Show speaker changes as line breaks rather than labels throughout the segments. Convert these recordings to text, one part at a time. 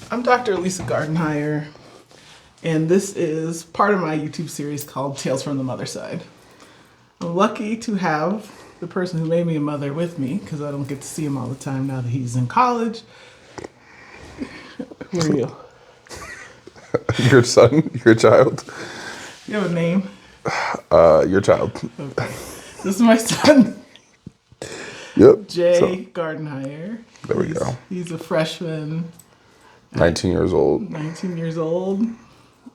I'm Dr. Lisa Gardenhire, and this is part of my YouTube series called Tales from the Mother Side. I'm lucky to have the person who made me a mother with me because I don't get to see him all the time now that he's in college. Who are you?
Your son? Your child?
You have a name?
Your child.
Okay. This is my son,
Yep.
Jay Gardenhire.
There we go.
He's a freshman,
19 years old.
19 years old,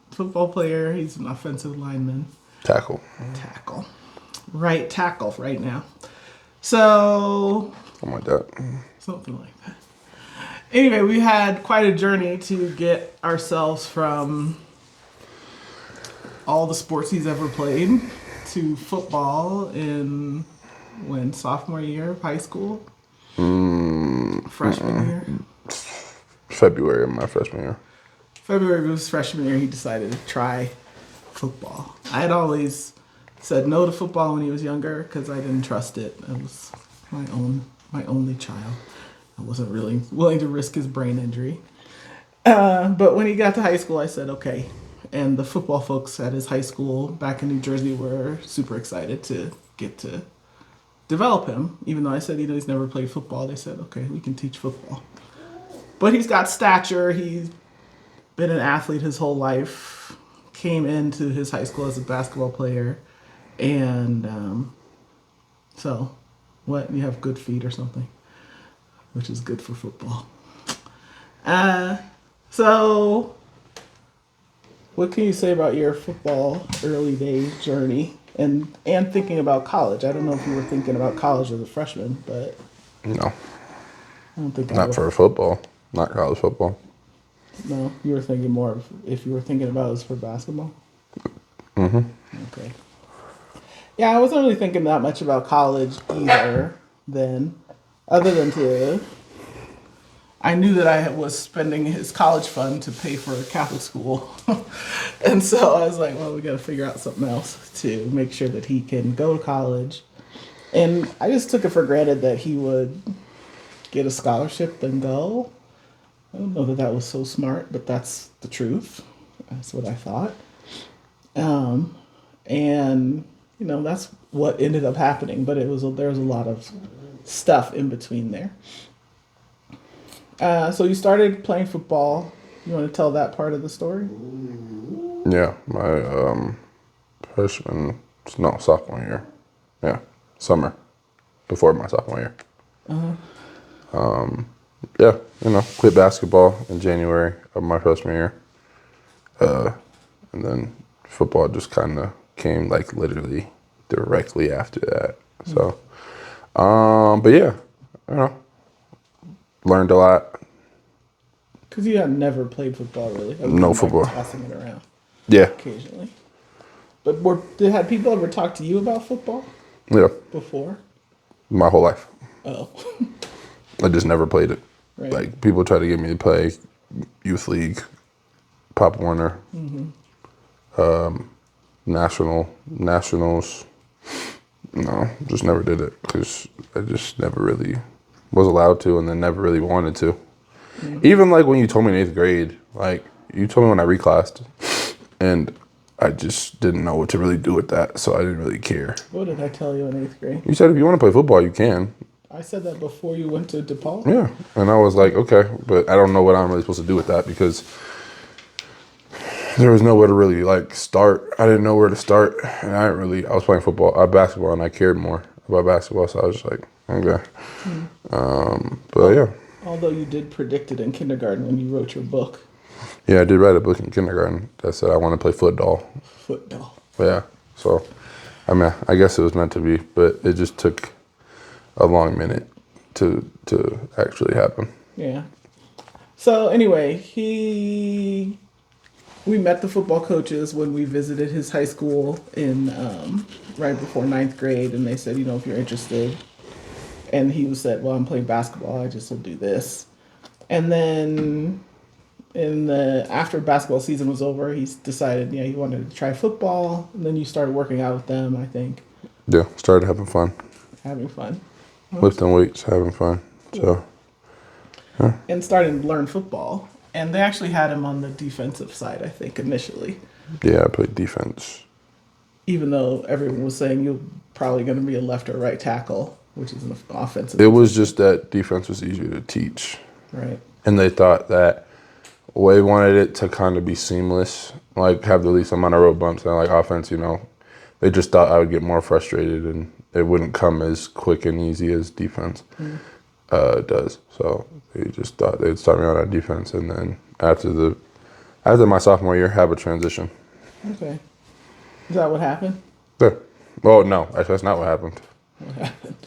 football player. He's an offensive lineman.
Tackle.
Tackle. Right tackle right now. So,
Something like that.
something like that. Anyway, we had quite a journey to get ourselves from all the sports he's ever played to football in sophomore year of high school? Freshman year?
February of my freshman year.
February of his freshman year, he decided to try football. I had always said no to football when he was younger because I didn't trust it. It was my only child. I wasn't really willing to risk his brain injury. But when he got to high school, I said okay. And the football folks at his high school back in New Jersey were super excited to get to develop him. Even though I said he's never played football, they said okay, we can teach football. But he's got stature. He's been an athlete his whole life. Came into his high school as a basketball player. And so, what? You have good feet or something, which is good for football. So, what can you say about your football early days journey and thinking about college? I don't know if you were thinking about college as a freshman, but
No,
I don't think
not for football. Not college football.
No, you were thinking more of if you were thinking about it was for basketball. Okay. Yeah, I wasn't really thinking that much about college either then, other than I knew that I was spending his college fund to pay for a Catholic school. And so I was like, well, we got to figure out something else to make sure that he can go to college. And I just took it for granted that he would get a scholarship and go. I don't know that that was so smart, but that's the truth. That's what I thought. And that's what ended up happening. But there was a lot of stuff in between there. So you started playing football. You want to tell that part of the story?
Yeah, my sophomore year. Yeah, summer before my sophomore year. Yeah, quit basketball in January of my freshman year. And then football just kind of came like literally directly after that. So, but yeah, learned a lot.
Because you had never played football, really.
No football.
Tossing it around.
Yeah.
Occasionally. But had people ever talked to you about football?
Yeah.
Before?
My whole life.
Oh.
I just never played it.
Right.
Like people try to get me to play youth league, Pop Warner, nationals. No, just never did it because I just never really was allowed to, and then never really wanted to. Even like when you told me in 8th grade, like you told me when I reclassed, and I just didn't know what to really do with that, so I didn't really care.
What did I tell you in 8th grade?
You said if you want to play football, you can.
I said that before you went to DePaul?
Yeah, and I was like, okay, but I don't know what I'm really supposed to do with that because there was nowhere to really like start. I didn't know where to start, and I was playing basketball, and I cared more about basketball, so I was just like, okay. But yeah.
Although you did predict it in kindergarten when you wrote your book.
Yeah, I did write a book in kindergarten that said I want to play football.
Football.
Yeah, so I mean, I guess it was meant to be, but it just took a long minute to actually happen.
Yeah. So anyway, we met the football coaches when we visited his high school in right before 9th grade, and they said, if you're interested. And he said, well, I'm playing basketball. I just will do this. And then after basketball season was over, he decided, he wanted to try football. And then you started working out with them, I think.
Yeah, started having fun.
Having fun.
Lifting weights, having fun. So,
And starting to learn football. And they actually had him on the defensive side, I think, initially.
Yeah, I played defense.
Even though everyone was saying you're probably going to be a left or right tackle, which is an offensive.
It was just that defense was easier to teach.
Right.
And they thought that they wanted it to kind of be seamless, like have the least amount of road bumps. And like offense, they just thought I would get more frustrated and it wouldn't come as quick and easy as defense does. So they just thought they'd start me out on defense, and then after my sophomore year, have a transition.
Okay. Is that what happened?
Yeah. Oh no, actually, that's not what happened.
What happened?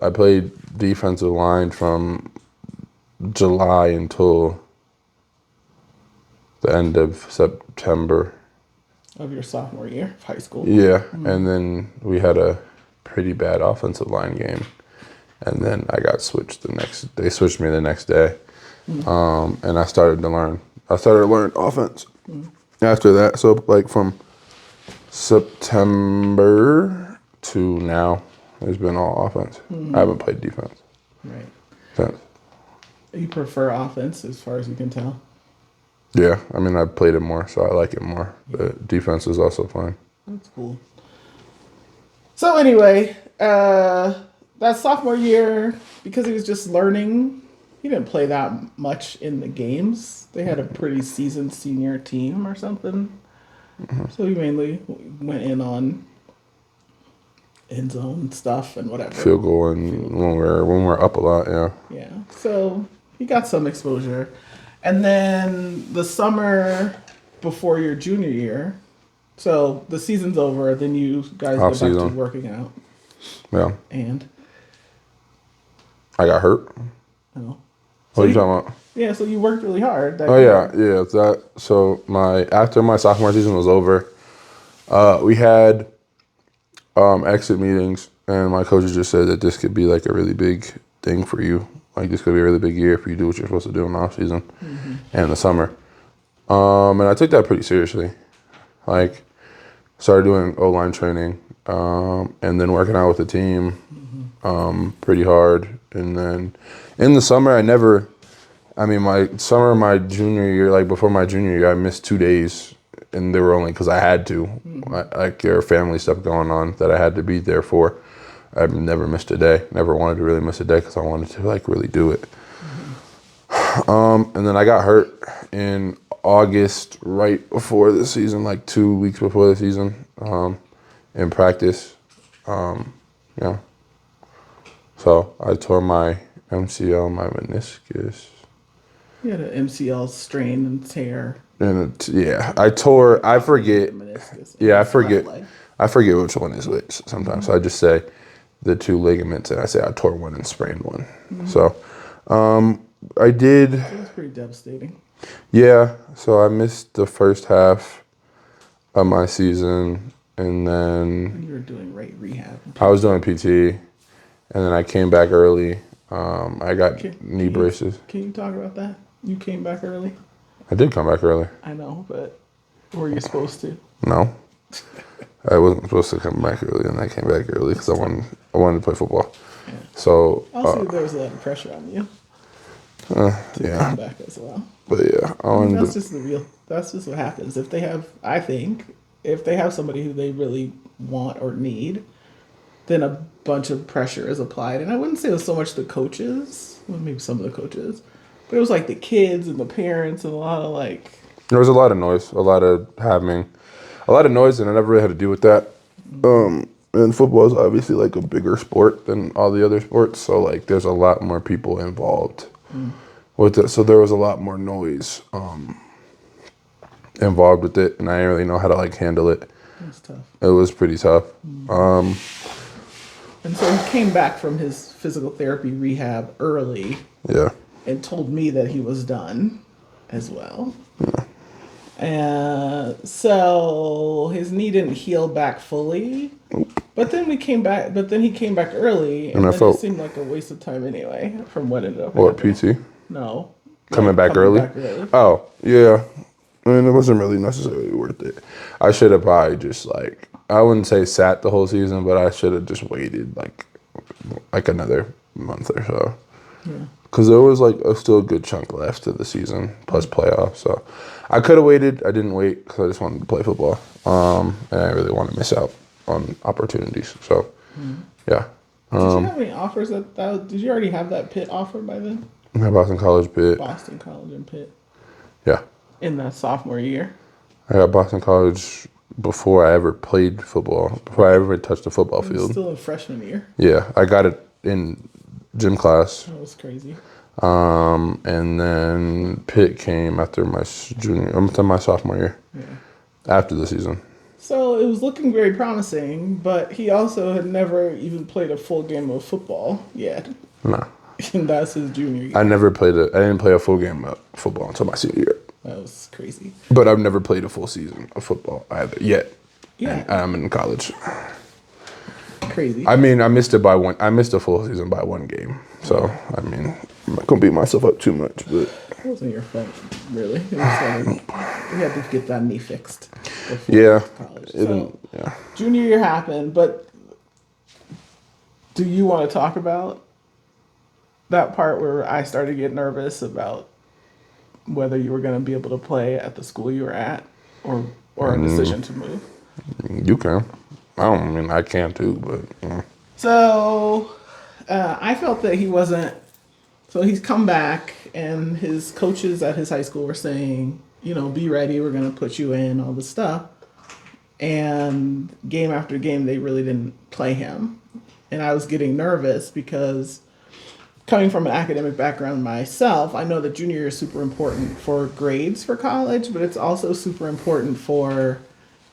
I played defensive line from July until the end of September.
Of your sophomore year of high school?
Yeah, and then we had a pretty bad offensive line game, and then I got switched they switched me the next day, and I started to learn offense after that. So like from September to now, it's been all offense. I haven't played defense
Right.
since.
You prefer offense as far as you can tell?
Yeah, I mean, I've played it more, so I like it more. But defense is also fun.
That's cool. So anyway, that sophomore year, because he was just learning, he didn't play that much in the games. They had a pretty seasoned senior team or something. So he mainly went in on end zone stuff and whatever.
Field goal and when we're up a lot, yeah.
Yeah. So he got some exposure. And then the summer before your junior year, so the season's over, then you guys go back to working out.
Yeah.
And?
I got hurt.
Oh.
What are you talking about?
Yeah, so you worked really hard.
Yeah. So after my sophomore season was over, we had exit meetings, and my coaches just said that this could be like a really big thing for you. Like this could be a really big year if you do what you're supposed to do in the off season and the summer. And I took that pretty seriously. Like started doing O-line training, and then working out with the team pretty hard. And then in the summer, my junior year, like before my junior year, I missed 2 days, and they were only because I had to. Like there were family stuff going on that I had to be there for. I've never missed a day. Never wanted to really miss a day because I wanted to like really do it. And then I got hurt in August, right before the season, like 2 weeks before the season, in practice. Yeah. So I tore my MCL, my meniscus.
You had an MCL strain and tear.
And I forget.
Meniscus.
Yeah, I forget which one is which sometimes. So I just say the 2 ligaments, and I say I tore one and sprained one. So I did.
It was pretty devastating.
Yeah, so I missed the first half of my season, and then
You were doing rehab.
I was doing PT, and then I came back early. I got knee braces.
Can you talk about that? You came back early?
I did come back early.
I know, but were you supposed to?
No. I wasn't supposed to come back early, and I came back early because I wanted to play football.
Yeah.
So
Also, there was a lot of pressure on you to come back as well.
But yeah,
That's just what happens. If they have somebody who they really want or need, then a bunch of pressure is applied. And I wouldn't say it was so much the coaches, well, maybe some of the coaches, but it was like the kids and the parents and a lot of like.
There was a lot of noise, a lot of noise, and I never really had to deal with that. And football is obviously like a bigger sport than all the other sports, so like there's a lot more people involved with it. So there was a lot more noise involved with it, and I didn't really know how to like handle it.
That's tough.
It was pretty tough.
And so he came back from his physical therapy rehab early.
Yeah.
And told me that he was done as well.
Yeah.
So his knee didn't heal back fully. But then he came back early, and it seemed like a waste of time anyway, from what ended up happening.
PT?
No.
Coming back early? Oh, yeah. I mean, it wasn't really necessarily worth it. I should have probably just like, I wouldn't say sat the whole season, but I should have just waited like another month or so. Yeah. because there was like still a good chunk left of the season plus playoffs. So I could have waited. I didn't wait because I just wanted to play football. And I really want to miss out on opportunities. So yeah.
Did you have any offers did you already have that Pitt offer by then?
Boston College, Pitt.
Boston College and Pitt
Yeah.
in that sophomore year.
I got Boston College before I ever played football, before I ever touched a football
It was
field.
still in freshman year.
Yeah, I got it in gym class.
That was crazy.
And then Pitt came after my sophomore year, after the season.
So it was looking very promising, but he also had never even played a full game of football yet.
No,
And that's his junior year.
I didn't play a full game of football until my senior year.
That was crazy.
But I've never played a full season of football either yet.
Yeah.
And I'm in college.
Crazy.
I mean, I missed a full season by one game. So I mean, I'm not gonna beat myself up too much, but
It wasn't your fault, really. It was like, we had to get that knee fixed before
yeah,
college.
it-
So,
yeah.
junior year happened, but do you want to talk about that part where I started to get nervous about whether you were going to be able to play at the school you were at, or a decision to move?
You can. I can too, but
So I felt that he wasn't. So he's come back, and his coaches at his high school were saying, be ready. We're going to put you in all this stuff. And game after game, they really didn't play him. And I was getting nervous because coming from an academic background myself, I know that junior year is super important for grades for college, but it's also super important for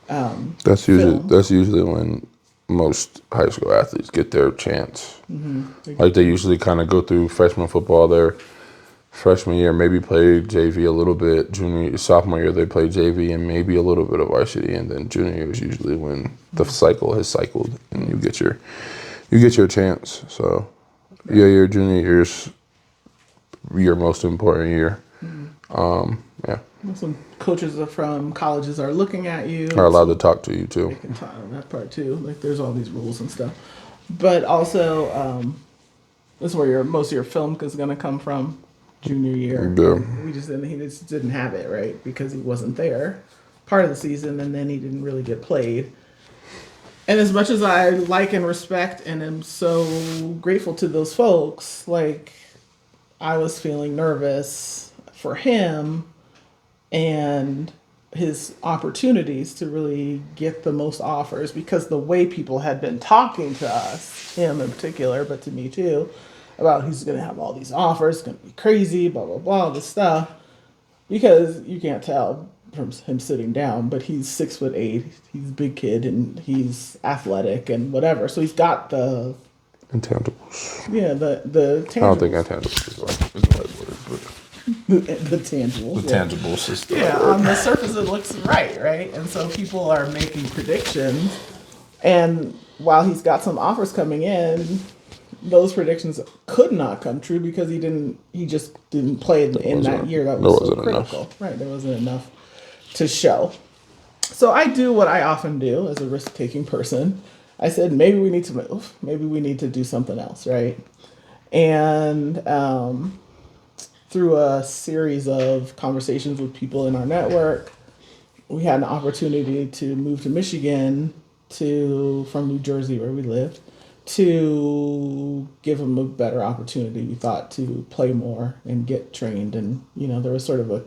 that's usually when most high school athletes get their chance. Like they usually kind of go through freshman football their freshman year, maybe play JV a little bit. Sophomore year they play JV and maybe a little bit of varsity, and then junior year is usually when the cycle has cycled and you get your chance. So yeah, your junior year's your most important year. Yeah,
some coaches from colleges are looking at you.
are allowed to talk to you too.
They can talk on that part too. Like there's all these rules and stuff. But also, this is where most of your film is going to come from. Junior year,
Yeah.
he just didn't have it, right, because he wasn't there part of the season, and then he didn't really get played. And as much as I like and respect and am so grateful to those folks, like I was feeling nervous for him and his opportunities to really get the most offers, because the way people had been talking to us, him in particular, but to me too, about he's going to have all these offers, it's going to be crazy, blah, blah, blah, this stuff. Because you can't tell from him sitting down, but he's 6'8", he's a big kid, and he's athletic and whatever. So he's got the
Intangibles.
the tangibles.
I don't think intangibles is the right word, but
the tangibles.
the tangibles is the
Yeah,
right word.
on the surface it looks right? And so people are making predictions, and while he's got some offers coming in, those predictions could not come true because he just didn't play in that year. That was so critical. Enough. Right, there wasn't enough to show. So I do what I often do as a risk-taking person. I said, maybe we need to move. Maybe we need to do something else, right? And through a series of conversations with people in our network, we had an opportunity to move to Michigan from New Jersey, where we lived, to give him a better opportunity, we thought, to play more and get trained. And, there was sort of a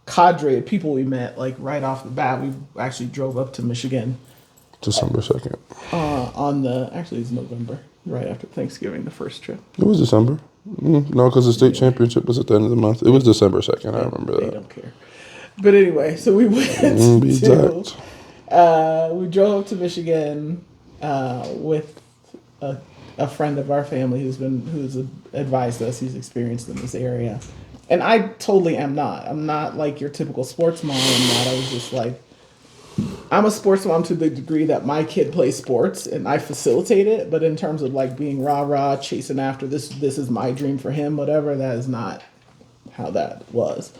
cadre of people we met, like right off the bat. We actually drove up to Michigan.
December 2nd.
Actually it's November, right after Thanksgiving, the first trip.
It was December. No, because the state championship was at the end of the month. It was December 2nd. I remember that.
They don't care. But anyway, so we went
Be exact.
we drove up to Michigan with a friend of our family who's advised us. He's experienced in this area, and I totally am not. I'm not like your typical sports mom. I was just like, I'm a sports mom to the degree that my kid plays sports and I facilitate it. But in terms of like being rah-rah, chasing after this is my dream for him, whatever, that is not how that was.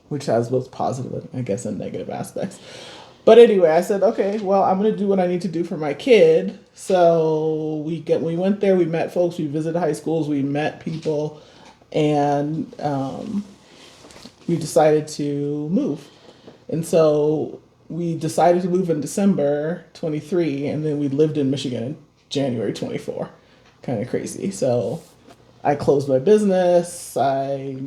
Which has both positive, I guess, and negative aspects. But anyway, I said, okay, well, I'm gonna do what I need to do for my kid. So we went there, we met folks, we visited high schools, we met people, and we decided to move. And so we decided to move in December 23, and then we lived in Michigan in January 24. Kind of crazy. So I closed my business. I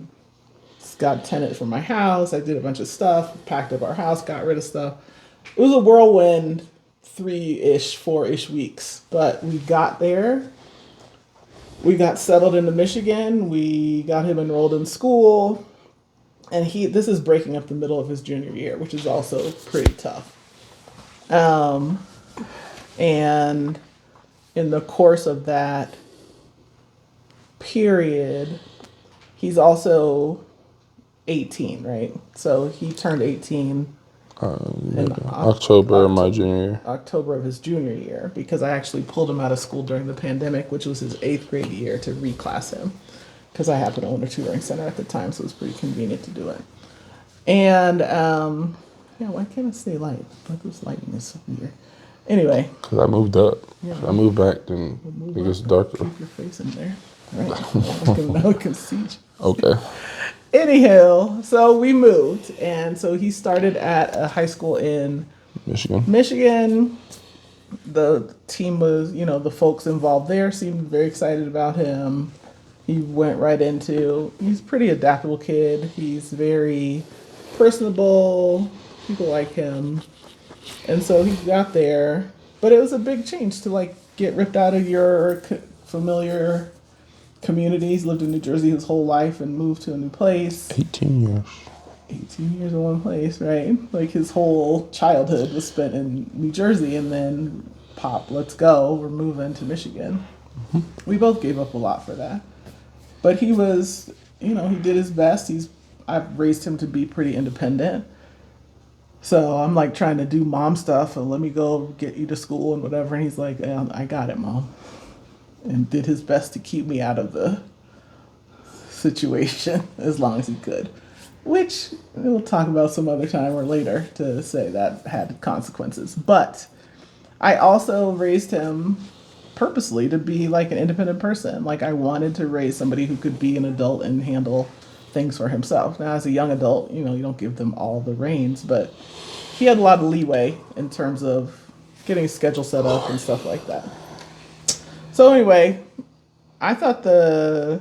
got a tenant for my house. I did a bunch of stuff, packed up our house, got rid of stuff. It was a whirlwind 3-ish, 4-ish weeks. But we got there. We got settled into Michigan. We got him enrolled in school. And this is breaking up the middle of his junior year, which is also pretty tough. And in the course of that period, he's also 18, right? So he turned 18 in
October of my junior year.
October of his junior year, because I actually pulled him out of school during the pandemic, which was his 8th grade year, to reclass him, because I happened to own a tutoring center at the time, so it was pretty convenient to do it. And yeah, why can't I stay light? Like, this lighting is so weird. Anyway,
Because I moved up.
Yeah.
If I moved back, then it gets darker.
keep your face in there. All right, now I can see you.
Okay.
Anyhow, so we moved, and so he started at a high school in
Michigan.
Michigan. The team was, the folks involved there seemed very excited about him. He went right into, he's a pretty adaptable kid. He's very personable. People like him. And so he got there, but it was a big change to like get ripped out of your familiar community. He's lived in New Jersey his whole life and moved to a new place.
18 years.
18 years in one place, right? Like his whole childhood was spent in New Jersey, and then pop, let's go, we're moving to Michigan. Mm-hmm. We both gave up a lot for that. But he was, he did his best. I've raised him to be pretty independent. So I'm like trying to do mom stuff and let me go get you to school and whatever. And he's like, I got it, Mom. And did his best to keep me out of the situation as long as he could. Which we'll talk about some other time or later to say that had consequences. But I also raised him purposely to be like an independent person. Like I wanted to raise somebody who could be an adult and handle things for himself. Now, as a young adult, you don't give them all the reins, but he had a lot of leeway in terms of getting a schedule set up and stuff like that. So anyway, I thought the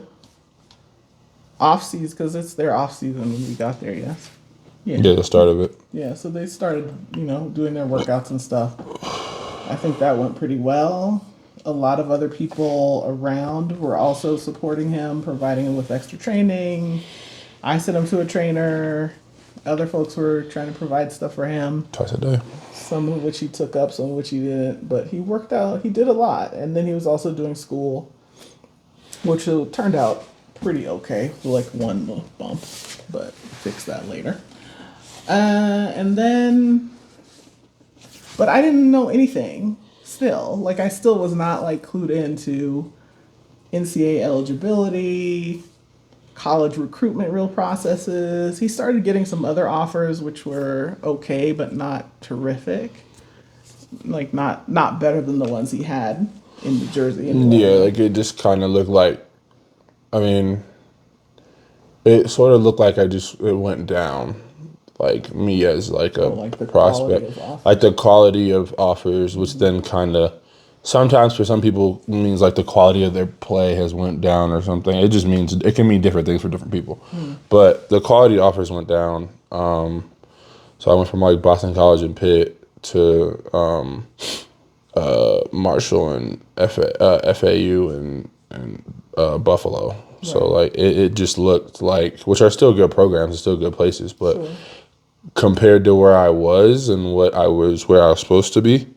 off season, because it's their off season when we got there, yes.
Yeah, the start of it.
Yeah, so they started, doing their workouts and stuff. I think that went pretty well. A lot of other people around were also supporting him, providing him with extra training. I sent him to a trainer. Other folks were trying to provide stuff for him.
Twice a day.
Some of which he took up, some of which he didn't. But he worked out. He did a lot. And then he was also doing school, which turned out pretty okay. Like one little bump, but fix that later. And then, but I didn't know anything still. Like I still was not like clued into NCAA eligibility, college recruitment, real processes. He started getting some other offers which were okay, but not terrific. Like not better than the ones he had in New Jersey.
Yeah, like it just kind of looked like, it sort of looked like it went down. Like me as like a
like the
prospect, like the quality of offers, which then kind of sometimes for some people means like the quality of their play has went down or something. It just means it can mean different things for different people. But the quality offers went down. So I went from like Boston College and Pitt to Marshall and FAU and Buffalo. Right. So like it just looked like, which are still good programs and still good places, but sure. Compared to where I was and where I was supposed to be,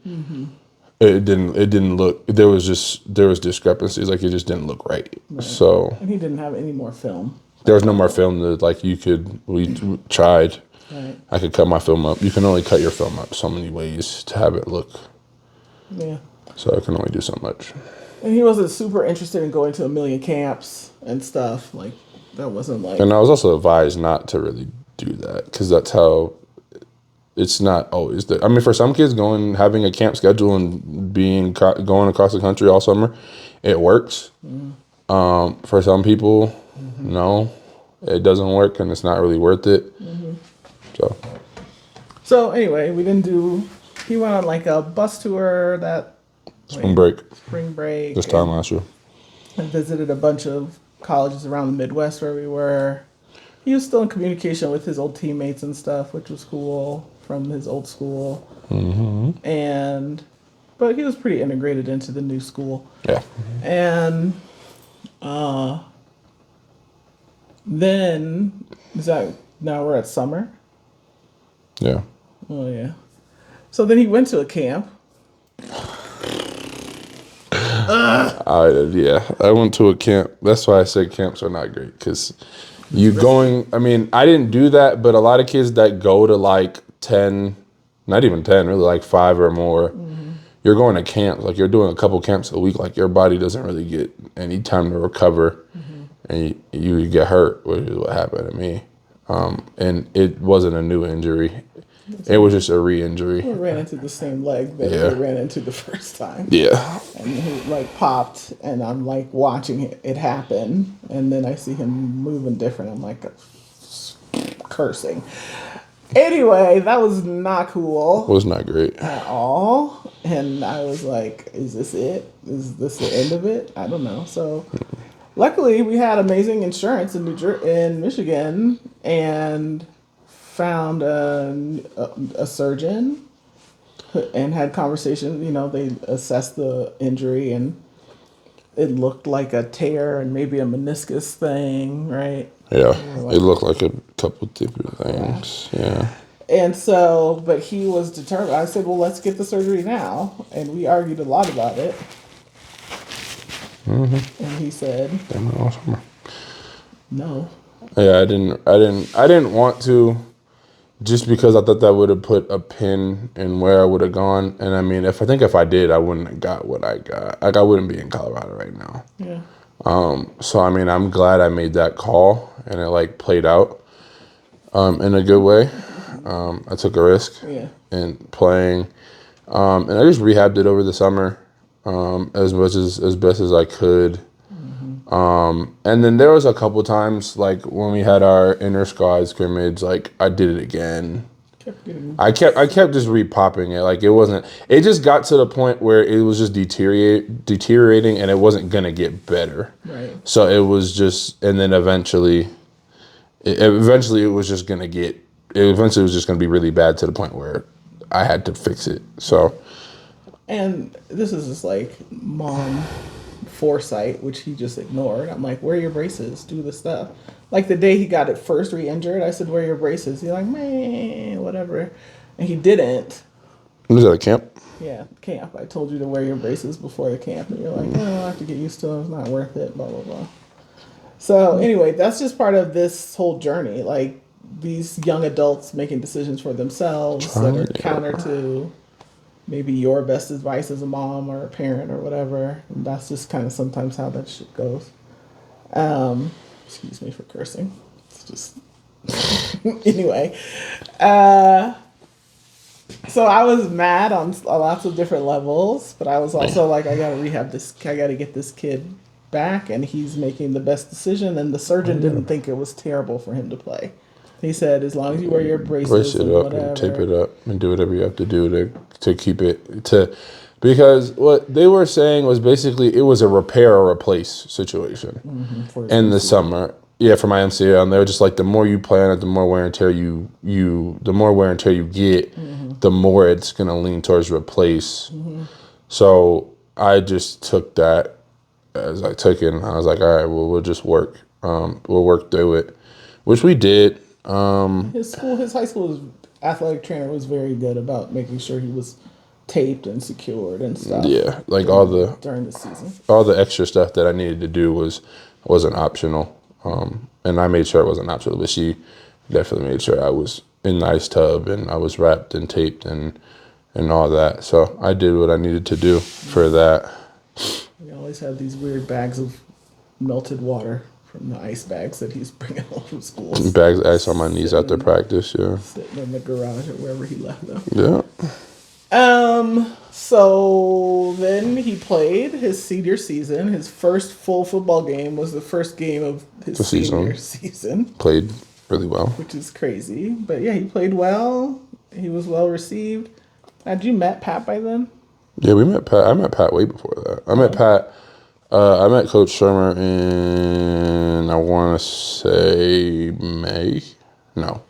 it didn't look. There was discrepancies. Like it just didn't look right. So
and he didn't have any more film.
There was no more film that like we tried.
Right.
I could cut my film up. You can only cut your film up so many ways to have it look.
Yeah.
So I can only do so much.
And he wasn't super interested in going to a million camps and stuff. Like that wasn't like.
And I was also advised not to really do that because that's how it's not always the. I mean, for some kids, having a camp schedule and going across the country all summer, it works. For some people, no, it doesn't work, and it's not really worth it.
So anyway, he went on like a bus tour that
Spring break
this
time last year.
and visited a bunch of colleges around the Midwest where we were. He was still in communication with his old teammates and stuff, which was cool from his old school. But he was pretty integrated into the new school.
Yeah.
And then now we're at summer.
Yeah.
Oh yeah. So then he went to a camp.
I went to a camp. That's why I say camps are not great, because I mean, I didn't do that, but a lot of kids that go to like 10, not even 10, really like 5 or more, you're going to camps. Like you're doing a couple camps a week. Like your body doesn't really get any time to recover, and you get hurt, which is what happened to me. And it wasn't a new injury. It was just a re-injury.
We ran into the same leg that we ran into the first time.
Yeah.
And he like popped, and I'm like watching it happen, and then I see him moving different. I'm like cursing. Anyway, that was not cool.
It was not great
at all. And I was like, is this it? Is this the end of it? I don't know. So luckily we had amazing insurance in Michigan, and found a surgeon and had conversation. You know, they assessed the injury, and it looked like a tear and maybe a meniscus thing, right?
Yeah, it looked like a couple different things. Yeah.
And so, but he was determined. I said, well, let's get the surgery now. And we argued a lot about it. And he said, no.
Yeah, I didn't want to, just because I thought that would have put a pin in where I would have gone. And I mean, if I did, I wouldn't have got what I got. Like I wouldn't be in Colorado right now.
Yeah.
So I mean, I'm glad I made that call, and it like played out in a good way. I took a risk in playing, and I just rehabbed it over the summer as best as I could. And then there was a couple times, like when we had our inter squad scrimmage, like I did it again. I kept just re-popping it. Like it just got to the point where it was just deteriorating, and it wasn't gonna get better.
Right.
So it was just, and then eventually it was just gonna be really bad, to the point where I had to fix it. So.
And this is just like mom foresight, which he just ignored. I'm like, wear your braces, do the stuff. Like the day he got it first re-injured, I said, wear your braces. He's like, man, whatever. And he didn't.
Was that a camp?
Yeah, camp. I told you to wear your braces before the camp. And you're like, no, I have to get used to them. It's not worth it, blah, blah, blah. So anyway, that's just part of this whole journey. Like these young adults making decisions for themselves that are counter to maybe your best advice as a mom or a parent or whatever. And that's just kind of sometimes how that shit goes. Excuse me for cursing. It's just anyway. So I was mad on lots of different levels, but I was also like, I gotta get this kid back, and he's making the best decision. And the surgeon didn't think it was terrible for him to play. He said, as long as you wear your braces,
brace it up and tape it up and do whatever you have to do to keep it because what they were saying was basically it was a repair or replace situation in the summer. Yeah, for my MCL, and they were just like, the more you play on it, the more wear and tear you get, the more it's gonna lean towards replace. So I just took that as I took it, and I was like, all right, well, we'll just work. We'll work through it, which we did.
His high school athletic trainer was very good about making sure he was taped and secured and stuff.
Yeah, like
during the season,
all the extra stuff that I needed to do wasn't optional. And I made sure it wasn't optional, but she definitely made sure I was in the ice tub and I was wrapped and taped and all that. So I did what I needed to do for that.
We always have these weird bags of melted water from the ice bags that he's bringing home from school.
Bags of ice on my knees after practice. Yeah.
Sitting in the garage or wherever he left them.
Yeah.
So then he played his senior season. His first full football game was the first game of his senior season.
Played really well.
Which is crazy. But yeah, he played well. He was well received. Had you met Pat by then?
Yeah, we met Pat. I met Pat way before that. I met Pat. I met Coach Shermer in, I want to say May. No.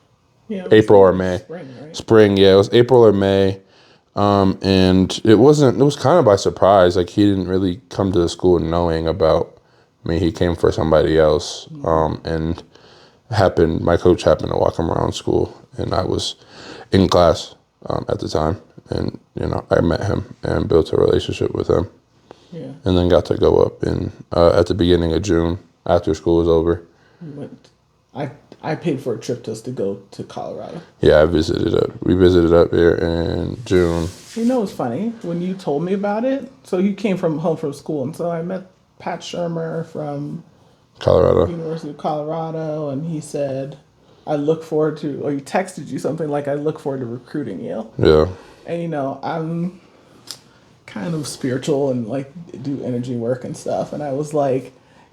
Yeah,
April or May.
Spring, right?
Spring, yeah. It was April or May. And it was kind of by surprise. Like, he didn't really come to the school knowing about me. He came for somebody else. And my coach happened to walk him around school, and I was in class at the time. And, I met him and built a relationship with him.
Yeah.
And then got to go up at the beginning of June after school was over.
I paid for a trip just to go to Colorado.
Yeah, we visited up here in June.
It's funny when you told me about it. So you came home from school, and so I met Pat Shermer from
Colorado,
University of Colorado, and he said, "I look forward to," or he texted you something like, "I look forward to recruiting you."
Yeah.
And I'm kind of spiritual and like do energy work and stuff, and I was like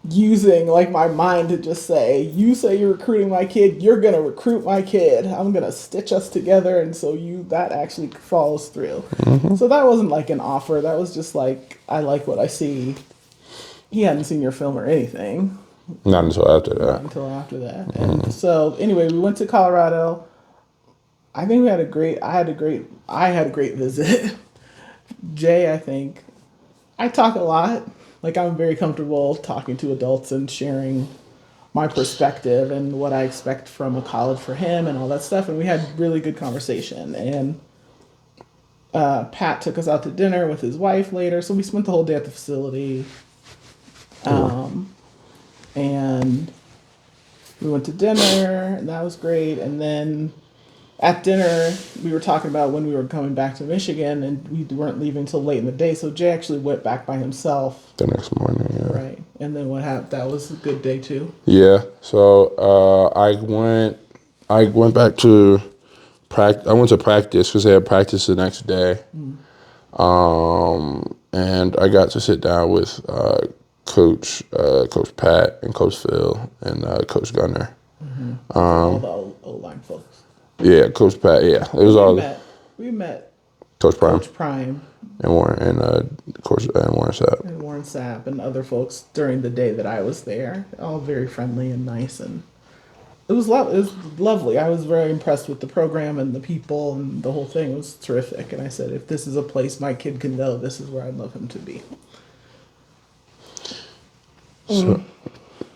using like my mind to just say, you say you're recruiting my kid, you're gonna recruit my kid, I'm gonna stitch us together, and so that actually follows through. So that wasn't like an offer, that was just like, I like what I see. He hadn't seen your film or anything.
Not until after that.
Not until after that. And so anyway, we went to Colorado. I think I had a great visit. Jay, I think, I talk a lot. Like, I'm very comfortable talking to adults and sharing my perspective and what I expect from a college for him and all that stuff. And we had really good conversation. And Pat took us out to dinner with his wife later. So we spent the whole day at the facility. And we went to dinner, and that was great. And then at dinner, we were talking about when we were coming back to Michigan, and we weren't leaving until late in the day. So Jay actually went back by himself.
The next morning, yeah.
Right. And then what happened? That was a good day too.
Yeah. So I went back to practice. I went to practice because they had practice the next day. And I got to sit down with Coach Pat and Coach Phil and Coach Gunner.
All the O-line folks.
Yeah, Coach Pat. Yeah, it was
We met
Coach Prime.
Coach Prime
And Warren Sapp.
And Warren Sapp and other folks during the day that I was there. All very friendly and nice, and it was lovely. I was very impressed with the program and the people and the whole thing. It was terrific. And I said, if this is a place my kid can go, this is where I'd love him to be.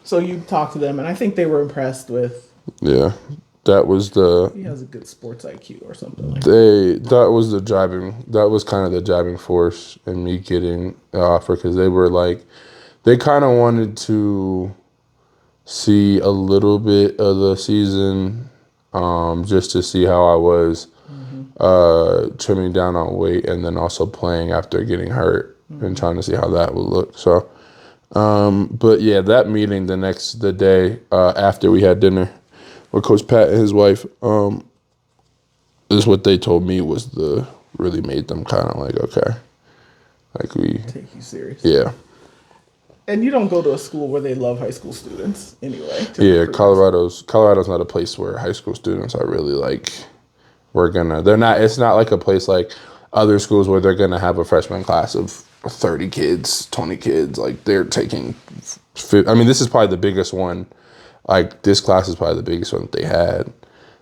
So you talked to them, and I think they were impressed with.
Yeah, that was
He has a good sports IQ or something like
that. That was kind of the driving force in me getting the offer, because they kind of wanted to see a little bit of the season, just to see how I was trimming down on weight, and then also playing after getting hurt and trying to see how that would look. So. But yeah, that meeting the day after we had dinner with Coach Pat and his wife, is what they told me was really made them kind of like, okay, like we
take you serious.
Yeah.
And you don't go to a school where they love high school students anyway.
Yeah, Colorado's not a place where high school students are really like, it's not like a place like other schools where they're gonna have a freshman class of 30 kids, 20 kids, like they're taking, this is probably the biggest one, like this class is probably the biggest one that they had,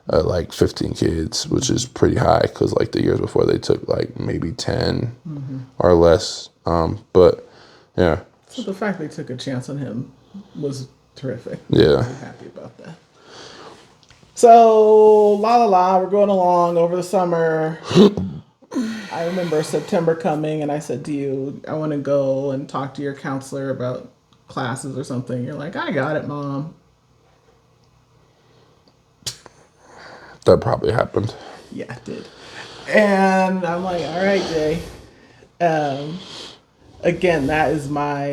like 15 kids, which is pretty high, because like the years before they took like maybe 10 or less, but yeah.
So the fact they took a chance on him was terrific.
Yeah.
I'm happy about that. So, we're going along over the summer. I remember September coming, and I said to you, I want to go and talk to your counselor about classes or something. You're like, I got it, Mom.
That probably happened.
Yeah, it did. And I'm like, all right, Jay. again, that is my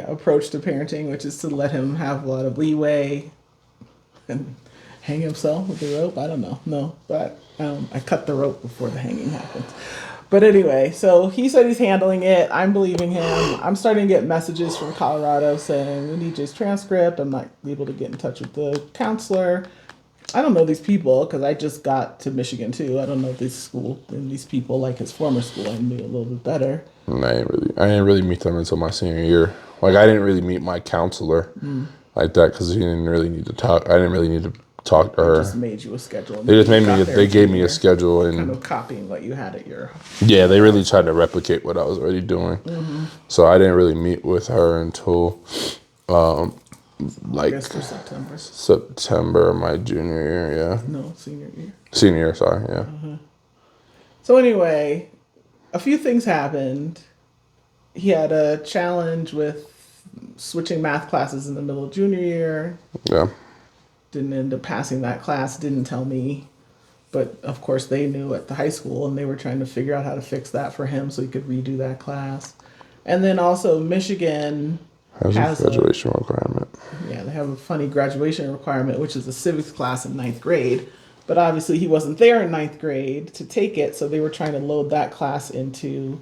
approach to parenting, which is to let him have a lot of leeway and hang himself with the rope. I don't know. No, but I cut the rope before the hanging happens. But anyway, so he said he's handling it. I'm believing him. I'm starting to get messages from Colorado saying we need his transcript. I'm not able to get in touch with the counselor. I don't know these people because I just got to Michigan too. I don't know these school and these people like his former school. I knew a little bit better.
And I didn't really meet them until my senior year. Like I didn't really meet my counselor like that because he didn't really need to talk. I didn't really need to talk to her.
Just made you a schedule.
They just made me. They gave me a schedule and
kind of copying what you had at your.
Yeah, they really tried to replicate what I was already doing. So I didn't really meet with her until like September of my junior year. Yeah.
No, senior year.
Senior year, sorry. Yeah.
So anyway, a few things happened. He had a challenge with switching math classes in the middle of junior year.
Yeah.
Didn't end up passing that class, didn't tell me. But of course they knew at the high school and they were trying to figure out how to fix that for him so he could redo that class. And then also Michigan
has a graduation requirement.
Yeah, they have a funny graduation requirement, which is a civics class in ninth grade. But obviously he wasn't there in ninth grade to take it, so they were trying to load that class into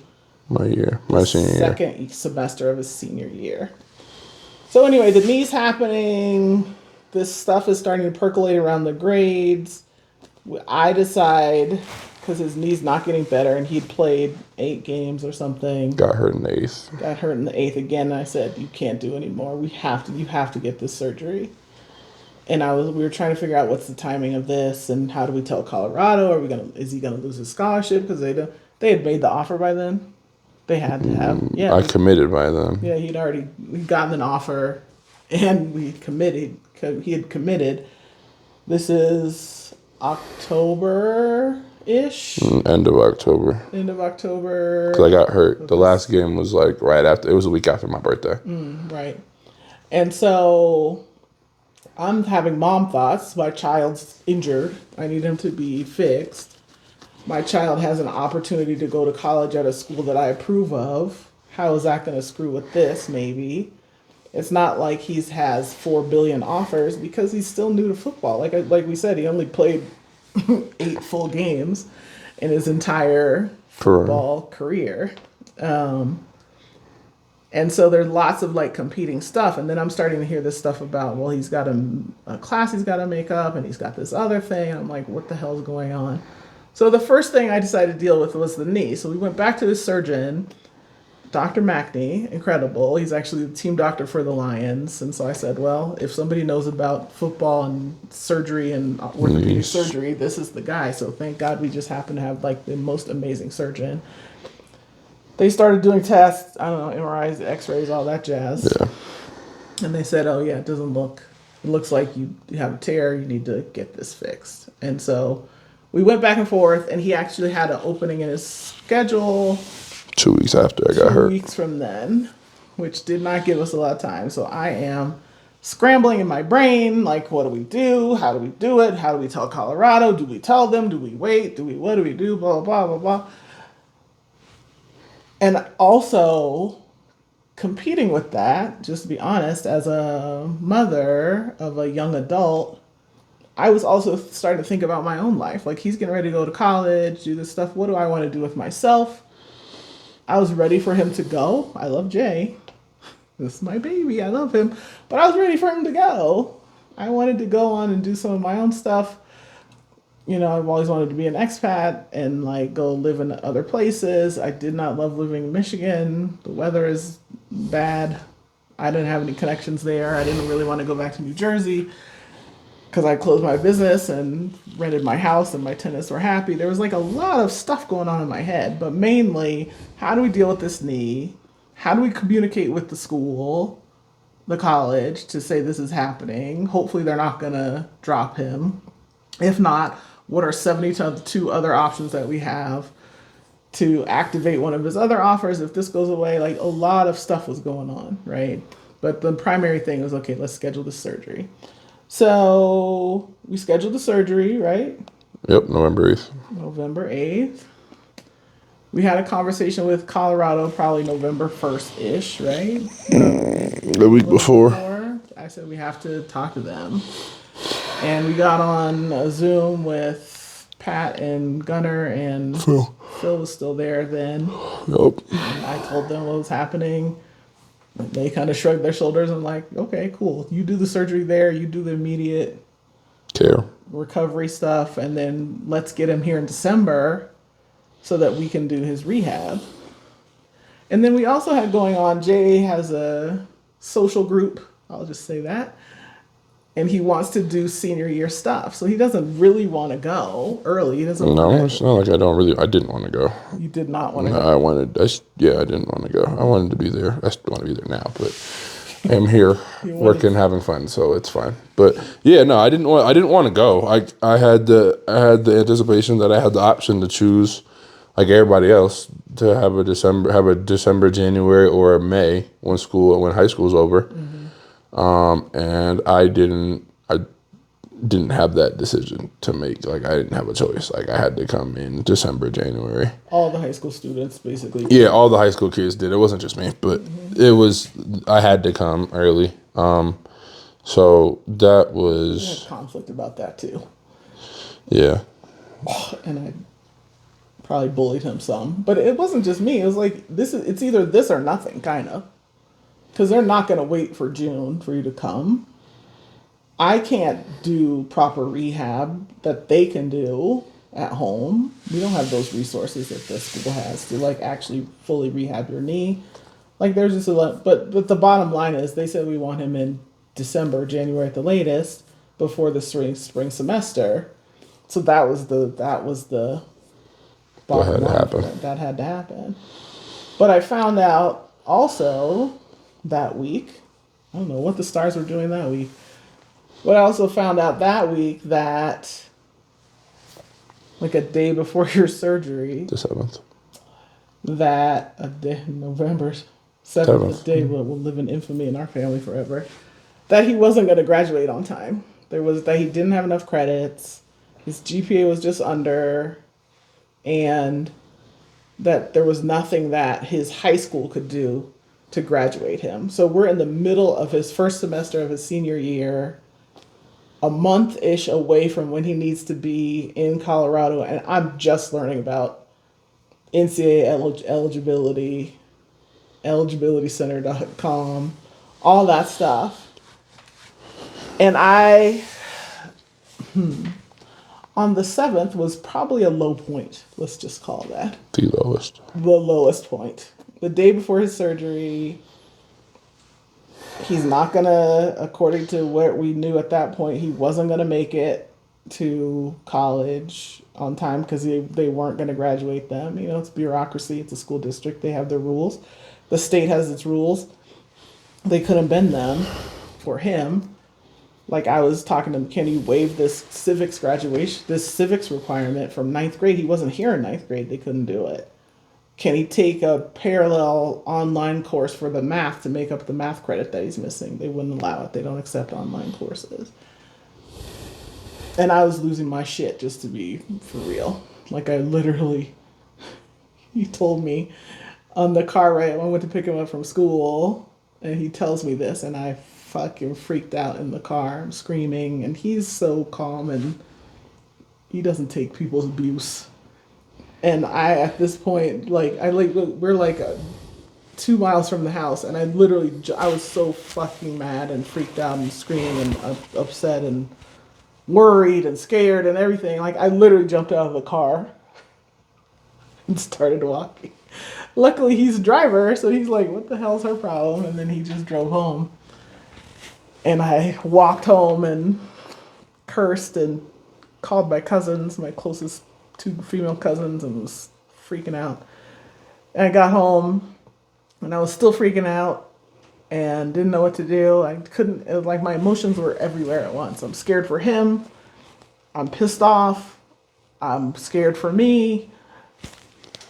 my senior year.
Second semester of his senior year. So anyway, the knee's happening. This stuff is starting to percolate around the grades. I decide, because his knee's not getting better, and he'd played 8 games or something.
Got hurt in the 8th.
Got hurt in the 8th again. And I said, "You can't do anymore. You have to get this surgery." And we were trying to figure out what's the timing of this, and how do we tell Colorado? Is he gonna lose his scholarship? Because they had made the offer by then. They had to have. Yeah,
I committed by then.
Yeah, we'd gotten an offer, and we committed. He had committed. This is October-ish.
End of October.
End of October.
Because I got hurt. The last game was like right after. It was a week after my birthday.
Right. And so I'm having mom thoughts. My child's injured. I need him to be fixed. My child has an opportunity to go to college at a school that I approve of. How is that going to screw with this, maybe? It's not like he has 4 billion offers because he's still new to football. Like we said, he only played 8 full games in his entire football career. And so there's lots of like competing stuff. And then I'm starting to hear this stuff about, well, he's got a class he's got to make up and he's got this other thing. And I'm like, what the hell is going on? So the first thing I decided to deal with was the knee. So we went back to his surgeon, Dr. Mackney, incredible. He's actually the team doctor for the Lions. And so I said, well, if somebody knows about football and surgery and orthopedic surgery, this is the guy. So thank God we just happen to have like the most amazing surgeon. They started doing tests, I don't know, MRIs, x-rays, all that jazz.
Yeah.
And they said, oh yeah, it looks like you have a tear, you need to get this fixed. And so we went back and forth, and he actually had an opening in his schedule
2 weeks after I got hurt.
2 weeks from then, which did not give us a lot of time. So I am scrambling in my brain, like, what do we do? How do we do it? How do we tell Colorado? Do we tell them? Do we wait? What do we do? Blah, blah, blah, blah. And also competing with that, just to be honest, as a mother of a young adult, I was also starting to think about my own life. Like, he's getting ready to go to college, do this stuff. What do I want to do with myself? I was ready for him to go. I love Jay. This is my baby. I love him. But I was ready for him to go. I wanted to go on and do some of my own stuff. You know, I've always wanted to be an expat and like go live in other places. I did not love living in Michigan. The weather is bad. I didn't have any connections there. I didn't really want to go back to New Jersey because I closed my business and rented my house and my tenants were happy. There was like a lot of stuff going on in my head, but mainly, how do we deal with this knee? How do we communicate with the school, the college, to say this is happening? Hopefully they're not going to drop him. If not, what are 72 other options that we have to activate one of his other offers if this goes away? Like, a lot of stuff was going on, right? But the primary thing was, okay, let's schedule the surgery. So we scheduled the surgery, right?
Yep, November 8th.
November 8th. We had a conversation with Colorado probably November 1st ish, right?
The week before.
I said we have to talk to them. And we got on a Zoom with Pat and Gunner, and Phil was still there then.
Yep.
I told them what was happening. They kind of shrugged their shoulders and like, okay, cool. You do the surgery there. You do the immediate
Care.
recovery stuff, and then let's get him here in December so that we can do his rehab. And then we also had going on, Jay has a social group, I'll just say that, and he wants to do senior year stuff. So he doesn't really want to go early. He doesn't
No,
want
it's not like I didn't want to go.
You did not want to
No,
go.
I didn't want to go. I wanted to be there. I still want to be there now, but I'm here working, having fun, so it's fine. But yeah, no, I didn't want to go. I had the anticipation that I had the option to choose, like everybody else, to have a December, January, or a May when high school's over. And I didn't have that decision to make. Like, I didn't have a choice. Like, I had to come in December, January.
All the high school students, basically.
Yeah, all the high school kids did. It wasn't just me, but I had to come early. So that
I
was,
had conflict about that too.
yeah.
And I probably bullied him some. But it wasn't just me. It was like, it's either this or nothing, kind of. Because they're not going to wait for June for you to come. I can't do proper rehab that they can do at home. We don't have those resources that this school has to like actually fully rehab your knee. Like there's just a lot, but the bottom line is they said we want him in December, January at the latest before the spring semester. So that was the bottom line. That had to happen. But I found out also that week, I don't know what the stars were doing that week. But I also found out that week that, like a day before your surgery,
The 7th.
that a day, November 7th, a day will live in infamy in our family forever, that he wasn't going to graduate on time. That he didn't have enough credits, his GPA was just under, and that there was nothing that his high school could do to graduate him. So we're in the middle of his first semester of his senior year, a month-ish away from when he needs to be in Colorado, and I'm just learning about NCAA eligibility, eligibilitycenter.com, all that stuff. And on the 7th was probably a low point, let's just call that.
The lowest.
The lowest point. The day before his surgery, he's not gonna, according to what we knew at that point, he wasn't gonna make it to college on time because they weren't gonna graduate them. You know, it's bureaucracy. It's a school district. They have their rules. The state has its rules. They couldn't bend them for him. Like I was talking to him, can you waive this civics requirement from 9th grade? He wasn't here in 9th grade. They couldn't do it. Can he take a parallel online course for the math to make up the math credit that he's missing? They wouldn't allow it. They don't accept online courses. And I was losing my shit, just to be for real. Like I literally, he told me on the car ride, I went to pick him up from school, and he tells me this, and I fucking freaked out in the car. I'm screaming, and he's so calm, and he doesn't take people's abuse. And I, at this point, we're like 2 miles from the house, and I was so fucking mad and freaked out and screaming and upset and worried and scared and everything. Like, I literally jumped out of the car and started walking. Luckily, he's a driver, so he's like, what the hell's her problem? And then he just drove home. And I walked home and cursed and called my cousins, my closest 2 female cousins, and was freaking out. And I got home and I was still freaking out and didn't know what to do. It was like my emotions were everywhere at once. I'm scared for him. I'm pissed off. I'm scared for me.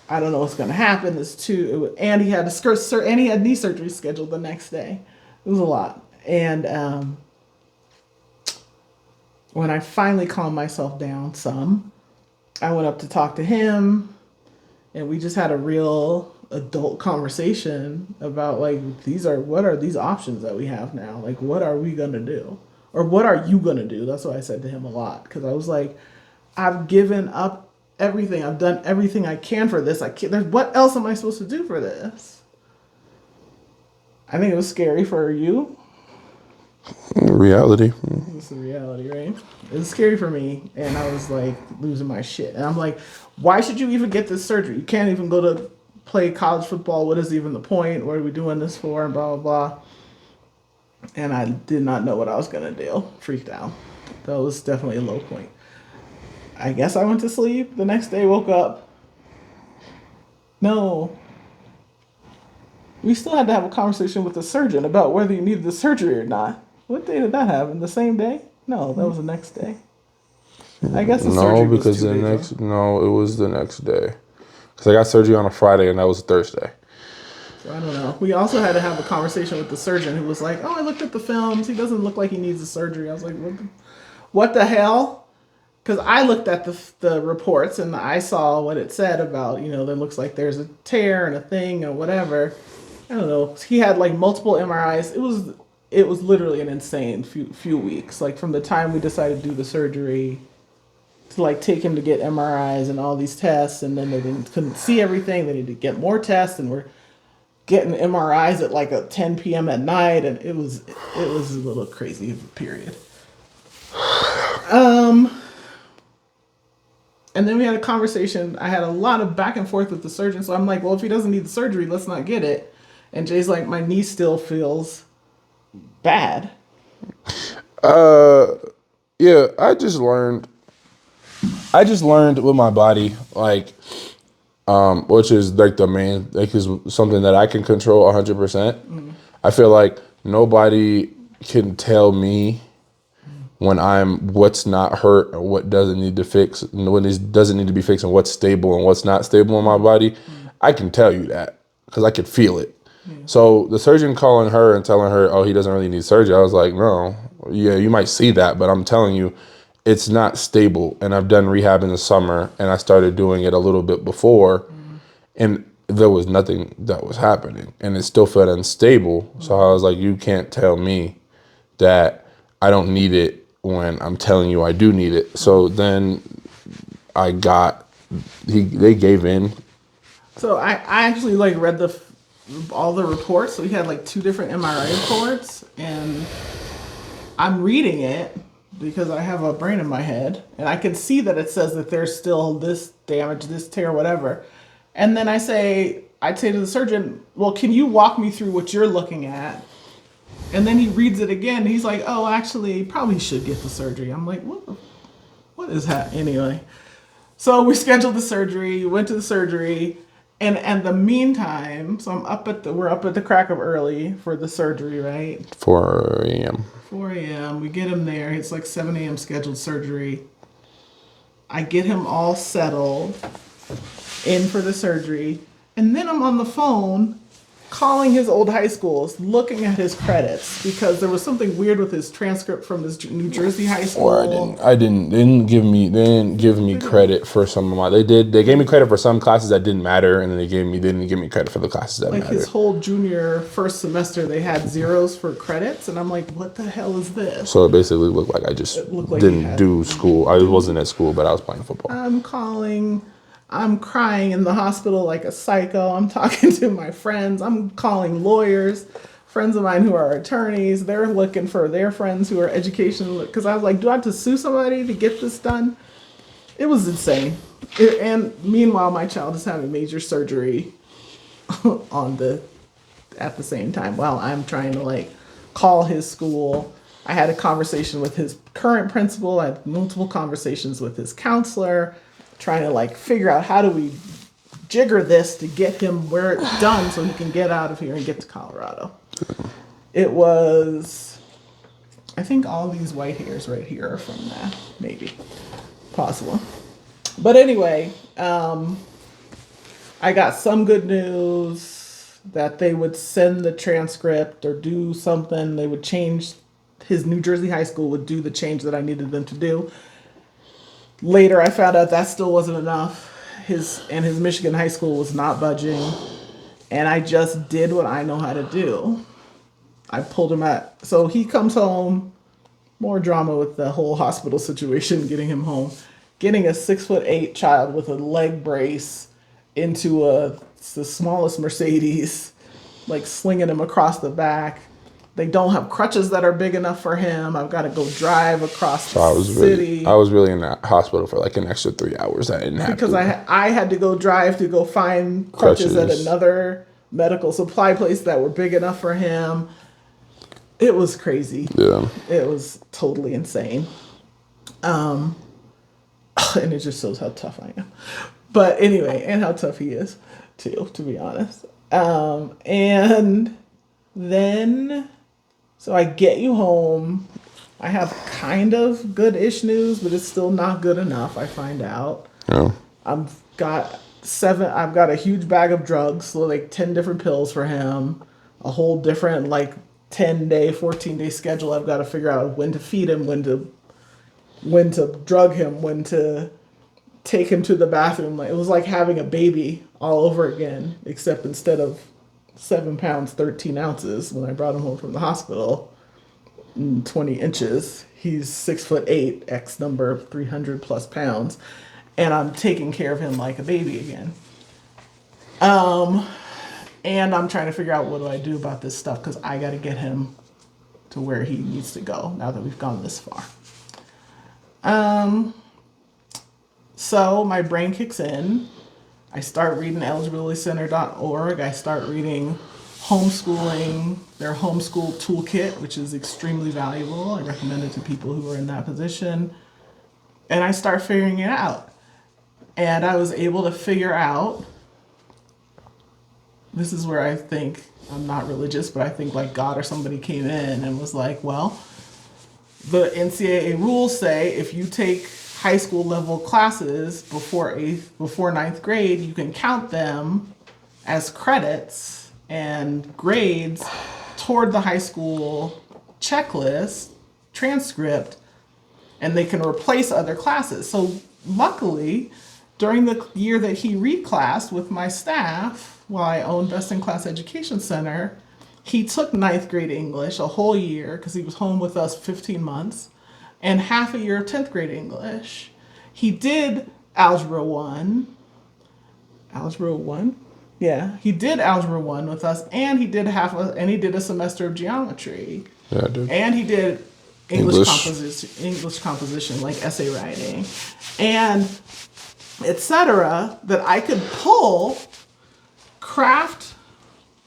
I don't know what's going to happen. And he had knee surgery scheduled the next day. It was a lot. And when I finally calmed myself down some, I went up to talk to him, and we just had a real adult conversation about like what are these options that we have now? Like, what are we gonna do, or what are you gonna do? That's what I said to him a lot, because I was like, I've given up everything. I've done everything I can for this. I can't. What else am I supposed to do for this? I think it was scary for you.
Reality.
It's the reality, right? It was scary for me, and I was like losing my shit. And I'm like, why should you even get this surgery? You can't even go to play college football. What is even the point? What are we doing this for? And blah, blah, blah. And I did not know what I was going to do. Freaked out. That was definitely a low point. I guess I went to sleep. The next day, woke up. No. We still had to have a conversation with the surgeon about whether you needed the surgery or not. What day did that happen? The same day? No, that was the next day. I guess the surgery was 2 days ago.
No, it was the next day. Because I got surgery on a Friday and that was Thursday.
So I don't know. We also had to have a conversation with the surgeon who was like, "Oh, I looked at the films. He doesn't look like he needs the surgery." I was like, "What the hell?" Because I looked at the reports and I saw what it said about, there looks like there's a tear and a thing or whatever. I don't know. He had like multiple MRIs. It was literally an insane few weeks. Like from the time we decided to do the surgery to like take him to get MRIs and all these tests, and then they couldn't see everything. They needed to get more tests, and we're getting MRIs at like 10 p.m. at night, and it was a little crazy of a period. And then we had a conversation. I had a lot of back and forth with the surgeon. So I'm like, well, if he doesn't need the surgery, let's not get it. And Jay's like, my knee still feels bad.
Yeah, I just learned with my body, like, which is like the main, like, is something that I can control 100%. Mm-hmm. I feel like nobody can tell me when what's not hurt or what doesn't need to fix, and when it doesn't need to be fixed, and what's stable and what's not stable in my body. Mm-hmm. I can tell you that because I can feel it. Mm-hmm. So the surgeon calling her and telling her, oh, he doesn't really need surgery. I was like, no, yeah, you might see that, but I'm telling you, it's not stable. And I've done rehab in the summer, and I started doing it a little bit before, and there was nothing that was happening, and it still felt unstable. Mm-hmm. So I was like, you can't tell me that I don't need it when I'm telling you I do need it. So then they gave in.
So I actually like read all the reports. So he had like 2 different MRI reports, and I'm reading it because I have a brain in my head, and I can see that it says that there's still this damage, this tear, whatever. And then I'd say to the surgeon, well, can you walk me through what you're looking at? And then he reads it again. And he's like, oh, actually, probably should get the surgery. I'm like, what is that? Anyway. So we scheduled the surgery, went to the surgery. And the meantime, so we're up at the crack of early for the surgery, right?
4 a.m.
4 a.m. We get him there. It's like 7 a.m. scheduled surgery. I get him all settled in for the surgery. And then I'm on the phone calling his old high schools, looking at his credits, because there was something weird with his transcript from his New Jersey high school.
Or they didn't give me credit for some of my, they gave me credit for some classes that didn't matter, and then they didn't give me credit for the classes that mattered.
Like his whole junior first semester, they had zeros for credits, and I'm like, what the hell is this?
So it basically looked like I just didn't do school. I wasn't at school, but I was playing football.
I'm crying in the hospital like a psycho. I'm talking to my friends. I'm calling lawyers, friends of mine who are attorneys. They're looking for their friends who are educational. Because I was like, do I have to sue somebody to get this done? It was insane. And meanwhile, my child is having major surgery at the same time while I'm trying to like call his school. I had a conversation with his current principal. I had multiple conversations with his counselor, trying to like figure out how do we jigger this to get him where it's done so he can get out of here and get to Colorado. It was, I think all these white hairs right here are from that, maybe, possible. But anyway, I got some good news that they would send the transcript or do something. They would change, his New Jersey high school would do the change that I needed them to do. Later, I found out that still wasn't enough. his Michigan high school was not budging, and I just did what I know how to do. I pulled him at, so he comes home, more drama with the whole hospital situation, getting him home, getting a 6'8" child with a leg brace into the smallest Mercedes, like slinging him across the back. They don't have crutches that are big enough for him. I've got to go drive across the city.
I was really in that hospital for like an extra 3 hours. I didn't have
because
to.
I had to go drive to go find crutches at another medical supply place that were big enough for him. It was crazy.
Yeah.
It was totally insane. And it just shows how tough I am. But anyway, and how tough he is too, to be honest. And then, so I get you home. I have kind of good-ish news, but it's still not good enough, I find out.
Yeah.
I've got a huge bag of drugs, so like 10 different pills for him, a whole different like 10-day, 14-day schedule. I've got to figure out when to feed him, when to drug him, when to take him to the bathroom. Like, it was like having a baby all over again, except instead of 7 pounds, 13 ounces when I brought him home from the hospital, 20 inches, he's 6'8", X number, 300 plus pounds. And I'm taking care of him like a baby again. And I'm trying to figure out what do I do about this stuff, because I got to get him to where he needs to go now that we've gone this far. So my brain kicks in. I start reading eligibilitycenter.org. I start reading homeschooling, their homeschool toolkit, which is extremely valuable. I recommend it to people who are in that position. And I start figuring it out. And I was able to figure out, this is where I think, I'm not religious, but I think like God or somebody came in and was like, well, the NCAA rules say if you take high school level classes before ninth grade, you can count them as credits and grades toward the high school checklist, transcript, and they can replace other classes. So luckily, during the year that he reclassed with my staff, while I owned Best in Class Education Center, he took ninth grade English a whole year because he was home with us 15 months, and half a year of 10th grade English. He did Algebra 1. Algebra 1? Yeah, he did Algebra 1 with us, and he did a semester of geometry.
Yeah, I did.
And he did English composition, like essay writing, and etc. that I could pull craft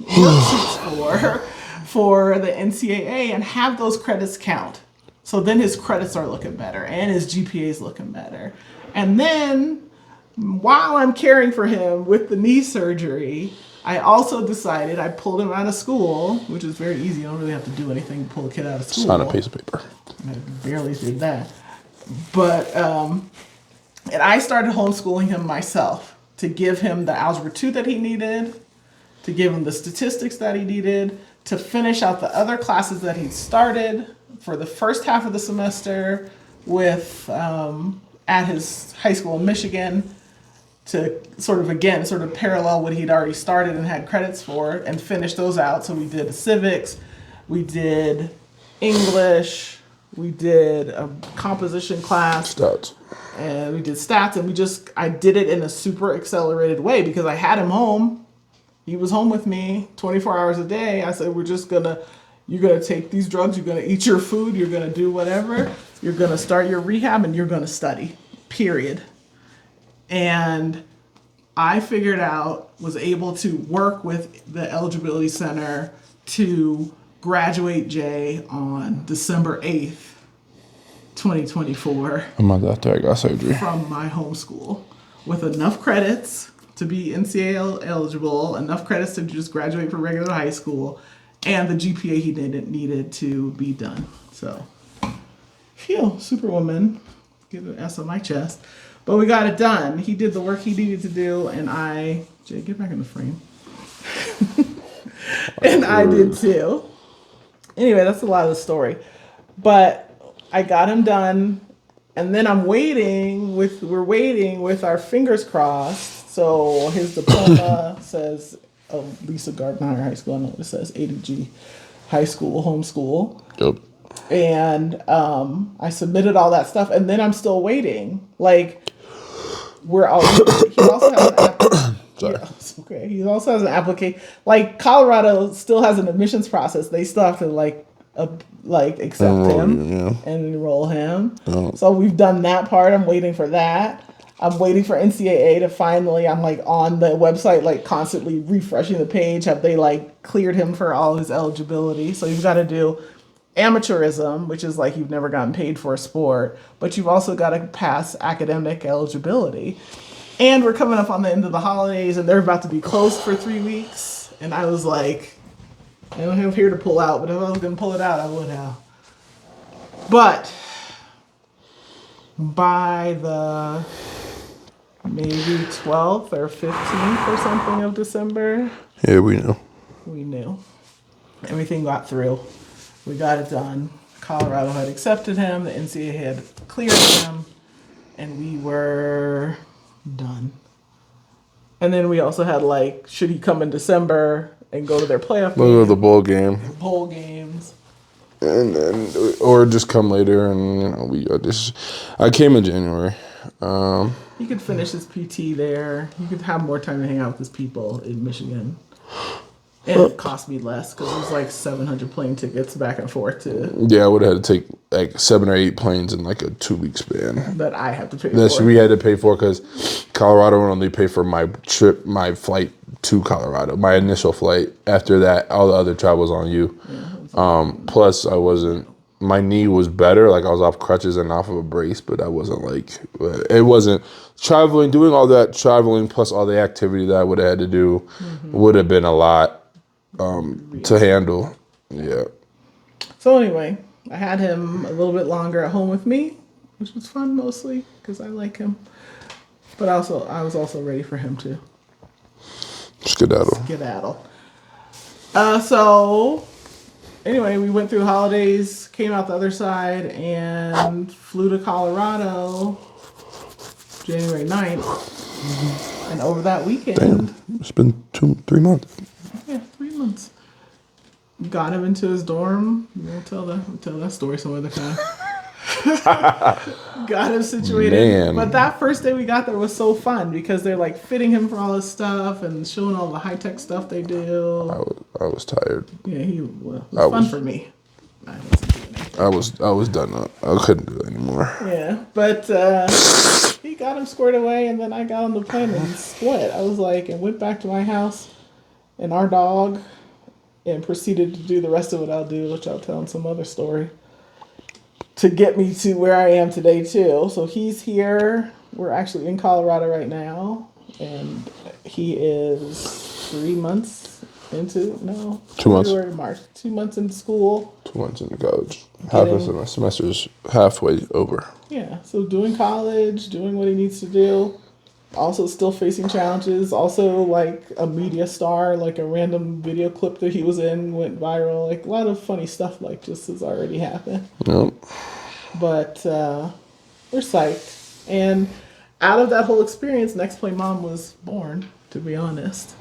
worksheets for the NCAA and have those credits count. So then his credits are looking better and his GPA is looking better. And then while I'm caring for him with the knee surgery, I also decided I pulled him out of school, which is very easy. You don't really have to do anything to pull a kid out of school.
Sign a piece of paper.
I barely did that. But, and I started homeschooling him myself to give him the Algebra 2 that he needed, to give him the statistics that he needed, to finish out the other classes that he started for the first half of the semester with at his high school in Michigan, to sort of parallel what he'd already started and had credits for, and finish those out. So we did civics, we did English, we did a composition class,
Stats.
and we did stats, and I did it in a super accelerated way because I had him home. He was home with me 24 hours a day. I said, you're gonna take these drugs, you're gonna eat your food, you're gonna do whatever, you're gonna start your rehab, and you're gonna study, period. And I was able to work with the Eligibility Center to graduate Jay on December 8th, 2024.
A month after I got surgery.
From my homeschool with enough credits to be NCAA eligible, enough credits to just graduate from regular high school, and the GPA he needed to be done. So, phew, Superwoman, give an S on my chest. But we got it done. He did the work he needed to do, and Jay, get back in the frame. And I did too. Anyway, that's a lot of the story. But I got him done And then we're waiting with our fingers crossed. So his diploma says Lisa Gardner High School. I know what it says, ADG High School, homeschool.
Yep.
And I submitted all that stuff, and then I'm still waiting. Like, he also has an application.
Sorry.
Yeah, it's okay. He also has an application. Like, Colorado still has an admissions process. They still have to accept him and enroll him.
Yeah.
So we've done that part. I'm waiting for that. I'm waiting for NCAA to finally. I'm like on the website, like constantly refreshing the page. Have they like cleared him for all his eligibility? So you've got to do amateurism, which is like you've never gotten paid for a sport, but you've also got to pass academic eligibility. And we're coming up on the end of the holidays, and they're about to be closed for 3 weeks. And I was like, I don't have here to pull out, but if I was going to pull it out, I would have. But by the maybe 12th or 15th or something of December,
Yeah, we know.
we knew. Everything got through. We got it done. Colorado had accepted him. The NCAA had cleared him. And we were done. And then we also had like, should he come in December and go to their playoff
Go to the bowl game.
bowl games?
And then, or just come later, and I came in January.
He could finish his PT there. He could have more time to hang out with his people in Michigan. And it cost me less because it was like 700 plane tickets back and forth to
Yeah, I would have had to take like 7 or 8 planes in like a 2-week span.
that I have to pay
That
for.
we had to pay for because Colorado would only pay for my trip, my flight to Colorado, my initial flight. After that, all the other travel was on you. Plus, my knee was better. Like I was off crutches and off of a brace, but I wasn't it wasn't traveling, doing all that traveling plus all the activity that I would have had to do would have been a lot to handle. Yeah.
So anyway, I had him a little bit longer at home with me, which was fun mostly because I like him. But I was also ready for him to
Skedaddle.
So anyway, we went through holidays, came out the other side, and flew to Colorado January 9th. And over that weekend...
Damn, it's been 3 months.
Yeah, 3 months. Got him into his dorm. We'll tell that story some other time. Got him situated.
Man.
But that first day we got there was so fun because they're like fitting him for all his stuff and showing all the high tech stuff they do.
I was tired.
Yeah, it was fun for me. I wasn't doing it.
I was done up. I couldn't do it anymore.
Yeah, but he got him squared away, and then I got on the plane and split. I was like, and went back to my house and our dog, and proceeded to do the rest of what I'll do, which I'll tell in some other story, to get me to where I am today too. So he's here. We're actually in Colorado right now, and he is 3 months into
2 months.
February, March, 2 months into school.
2 months into college. Half of the semester's halfway over.
Yeah, so doing college, doing what he needs to do. Also still facing challenges. Also like a media star, like a random video clip that he was in went viral. Like a lot of funny stuff like just has already happened.
Yep.
But we're psyched. And out of that whole experience, Next Play Mom was born, to be honest.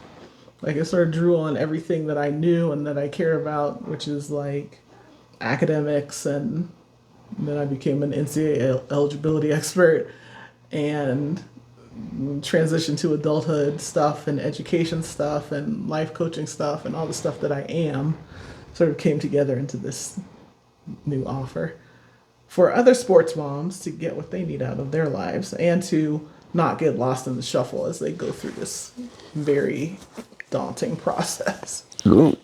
Like it sort of drew on everything that I knew and that I care about, which is like academics, and then I became an NCAA eligibility expert and transition to adulthood stuff and education stuff and life coaching stuff and all the stuff that I am sort of came together into this new offer for other sports moms to get what they need out of their lives and to not get lost in the shuffle as they go through this very daunting process.
Cool.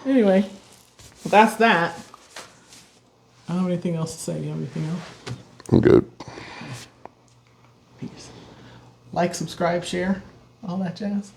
Anyway, that's that. I don't have anything else to say. Do you have anything else?
I'm good.
Peace. Like, subscribe, share, all that jazz.